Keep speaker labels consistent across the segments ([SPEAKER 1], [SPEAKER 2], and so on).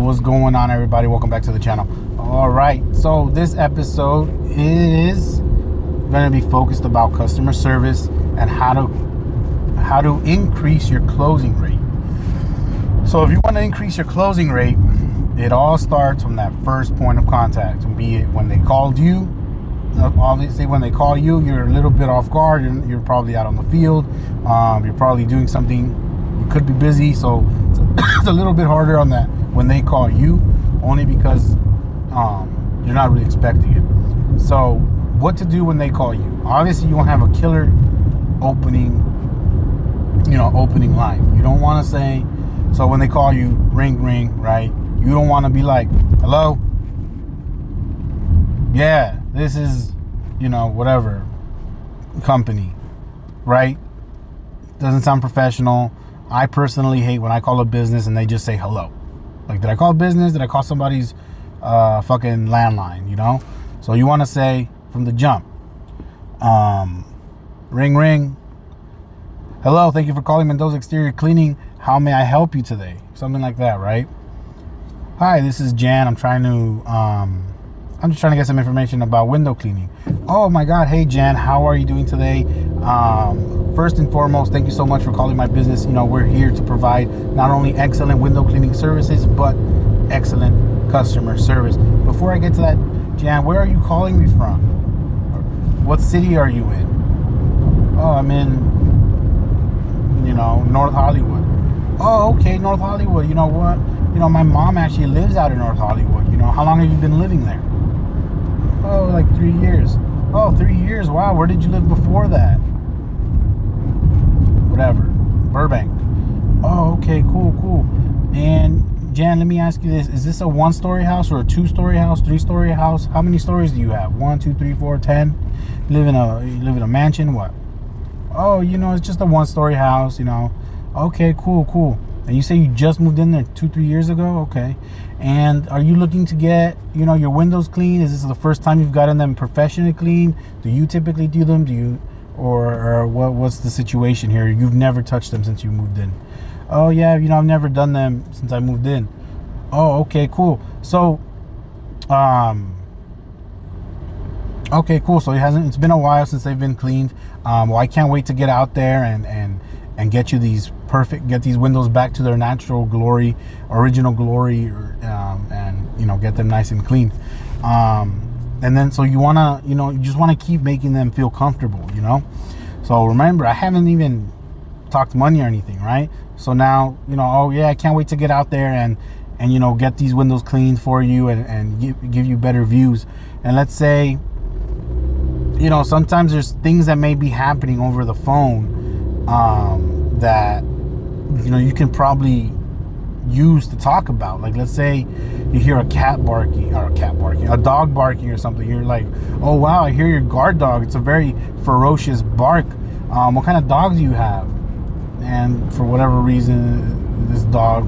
[SPEAKER 1] what's going on, everybody? Welcome back to the channel. All right, so this episode is going to be focused about customer service and how to increase your closing rate. So if you want to increase your closing rate, it all starts from that first point of contact, be it when they called you. Obviously, when they call you, you're a little bit off guard. You're probably out on the field. You're probably doing something. You could be busy, so it's a little bit harder on that when they call you, only because you're not really expecting it. So what to do when they call you? Obviously, you want to have a killer opening line. You don't want to say, so when they call you, ring, right? You don't want to be like, hello? Yeah, this is, whatever company, right? Doesn't sound professional. I personally hate when I call a business and they just say hello. Like, did I call a business? Did I call somebody's fucking landline, So you want to say from the jump, ring. Hello, thank you for calling Mendoza Exterior Cleaning. How may I help you today? Something like that, right? Hi, this is Jan. I'm just trying to get some information about window cleaning. Oh my God. Hey, Jan, how are you doing today? First and foremost, thank you so much for calling my business. We're here to provide not only excellent window cleaning services, but excellent customer service. Before I get to that, Jan, where are you calling me from? What city are you in? Oh, I'm in, North Hollywood. Oh, okay, North Hollywood. You know what? My mom actually lives out in North Hollywood. How long have you been living there? Oh, like 3 years. Oh, 3 years. Wow. Where did you live before that? Whatever. Burbank. Oh, okay. Cool. And Jan, let me ask you this. Is this a 1-story house or a 2-story house, 3-story house? How many stories do you have? 1, 2, 3, 4, 10? You live in a mansion? What? Oh, it's just a 1-story house, Okay, cool. And you say you just moved in there 2-3 years ago? Okay. And are you looking to get, your windows clean? Is this the first time you've gotten them professionally cleaned? Do you typically do them? Or what's the situation here? You've never touched them since you moved in. Oh yeah, I've never done them since I moved in. Oh, okay, cool. So, okay, cool. So it's been a while since they've been cleaned. Well, I can't wait to get out there and get you get these windows back to their natural glory, original glory, and get them nice and clean. And then so you just want to keep making them feel comfortable, So remember, I haven't even talked money or anything, right? So now, oh yeah, I can't wait to get out there and get these windows cleaned for you and give you better views. And let's say, sometimes there's things that may be happening over the phone that you can probably use to talk about. Like, let's say you hear a dog barking or something. You're like, oh wow, I hear your guard dog. It's a very ferocious bark. What kind of dogs do you have? And for whatever reason, this dog,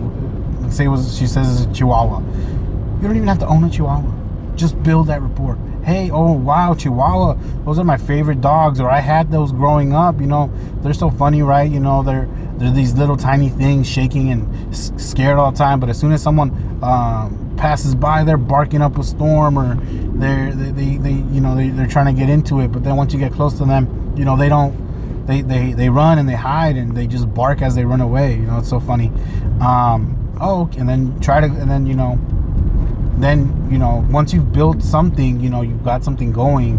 [SPEAKER 1] let's say she says it's a Chihuahua. You don't even have to own a Chihuahua. Just build that rapport. Hey, oh wow, Chihuahua, those are my favorite dogs. Or I had those growing up. They're so funny, right? They're these little tiny things shaking and scared all the time. But as soon as someone passes by, they're barking up a storm, or they're trying to get into it. But then once you get close to them, they run and they hide and they just bark as they run away. It's so funny. And then once you've built something, you've got something going,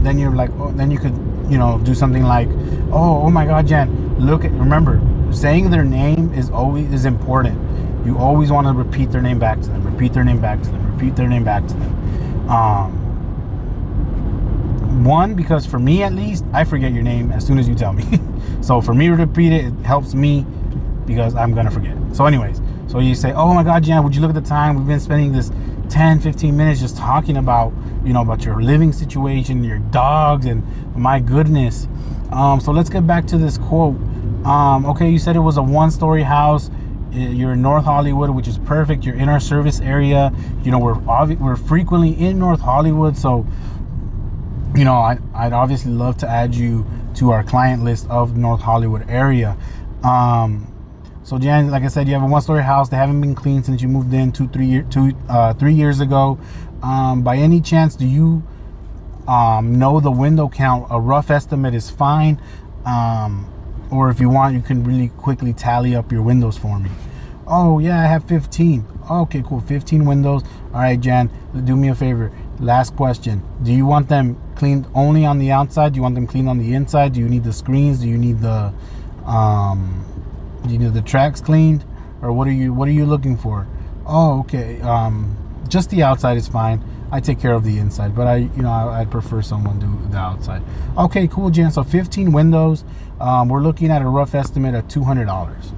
[SPEAKER 1] then you're like, then you could, do something like, oh my God, Jan, remember, saying their name is important. You always want to repeat their name back to them, One, because for me at least, I forget your name as soon as you tell me. So for me to repeat it helps me because I'm going to forget. So anyways, so you say, oh my God, Jan, would you look at the time? We've been spending this 10-15 minutes just talking about, about your living situation, your dogs, and my goodness. So let's get back to this quote. Okay, you said it was a 1-story house. You're in North Hollywood, which is perfect. You're in our service area. We're frequently in North Hollywood. So, I'd obviously love to add you to our client list of North Hollywood area. So Jan, like I said, you have a 1-story house. They haven't been cleaned since you moved in 3 years ago. By any chance, do you know the window count? A rough estimate is fine. Or if you want, you can really quickly tally up your windows for me. Oh yeah, I have 15. Okay, cool, 15 windows. All right, Jan, do me a favor. Last question. Do you want them cleaned only on the outside? Do you want them cleaned on the inside? Do you need the screens? Do you need the tracks cleaned? Or what are you looking for? Oh, okay. Just the outside is fine. I take care of the inside, but I'd prefer someone do the outside. Okay, cool, Jan. So 15 windows. We're looking at a rough estimate of $200.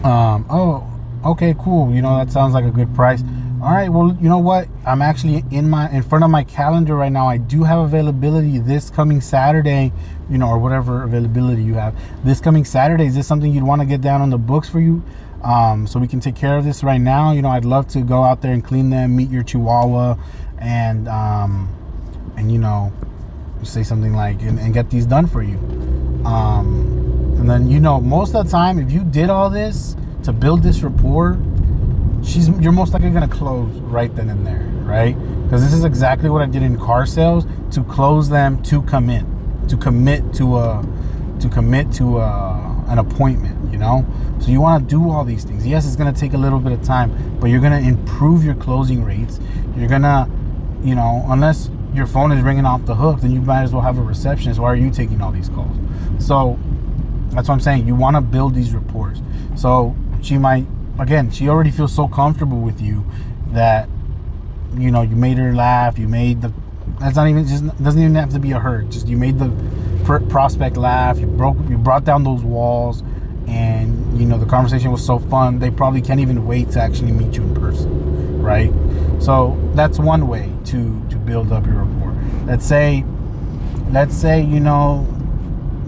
[SPEAKER 1] Oh, okay, cool. That sounds like a good price. All right, well, you know what? I'm actually in front of my calendar right now. I do have availability this coming Saturday, or whatever availability you have. This coming Saturday, is this something you'd want to get down on the books for you? So we can take care of this right now. I'd love to go out there and clean them, meet your Chihuahua, and say something like, and get these done for you. And then, most of the time, if you did all this to build this rapport, you're most likely going to close right then and there, right? Because this is exactly what I did in car sales, to close them, to commit to an appointment, So you want to do all these things. Yes, it's going to take a little bit of time, but you're going to improve your closing rates. You're going to, unless your phone is ringing off the hook, then you might as well have a receptionist. Why are you taking all these calls? So that's what I'm saying. You want to build these rapports. So she already feels so comfortable with you that, you made her laugh. Doesn't even have to be a hurt. Just you made the prospect laugh. You brought down those walls, and the conversation was so fun. They probably can't even wait to actually meet you in person, right? So that's one way to build up your rapport. Let's say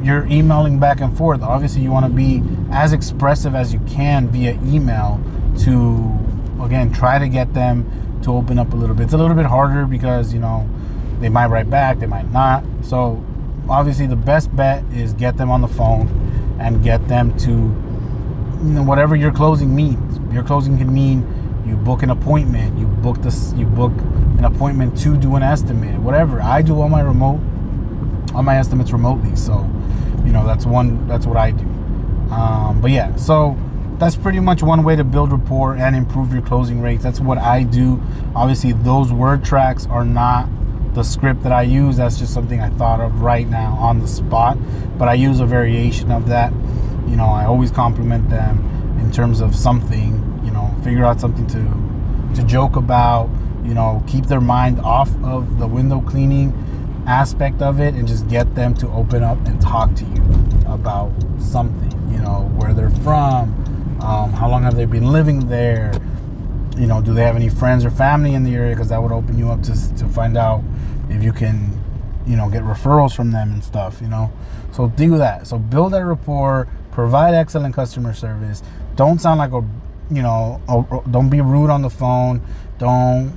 [SPEAKER 1] you're emailing back and forth. Obviously, you want to be as expressive as you can via email to, again, try to get them to open up a little bit. It's a little bit harder because, they might write back, they might not. So obviously the best bet is get them on the phone and get them to, whatever your closing means. Your closing can mean you book an appointment, you book an appointment to do an estimate, whatever. I do all my estimates remotely, so that's what I do. But yeah, so that's pretty much one way to build rapport and improve your closing rates. That's what I do. Obviously, those word tracks are not the script that I use. That's just something I thought of right now on the spot, but I use a variation of that. I always compliment them in terms of something, figure out something to joke about, keep their mind off of the window cleaning aspect of it, and just get them to open up and talk to you about something, where they're from, how long have they been living there, do they have any friends or family in the area, because that would open you up to find out if you can, get referrals from them and stuff, So do that. So build that rapport, provide excellent customer service. Don't sound like don't be rude on the phone. Don't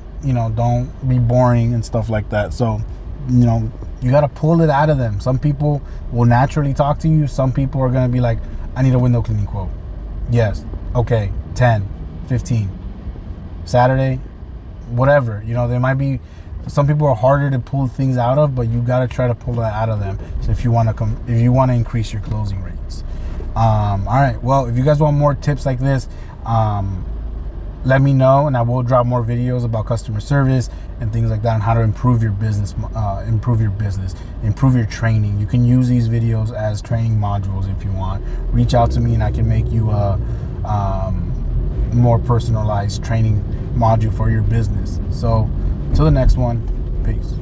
[SPEAKER 1] be boring and stuff like that. So, you got to pull it out of them. Some people will naturally talk to you. Some people are going to be like, I need a window cleaning quote. Yes. Okay. 10, 15. Saturday, whatever. There might be, some people are harder to pull things out of, but you got to try to pull that out of them. So if you want to increase your closing rates. All right. Well, if you guys want more tips like this, let me know, and I will drop more videos about customer service and things like that, and how to improve your business, improve your training. You can use these videos as training modules if you want. Reach out to me and I can make you a more personalized training module for your business. So till the next one, peace.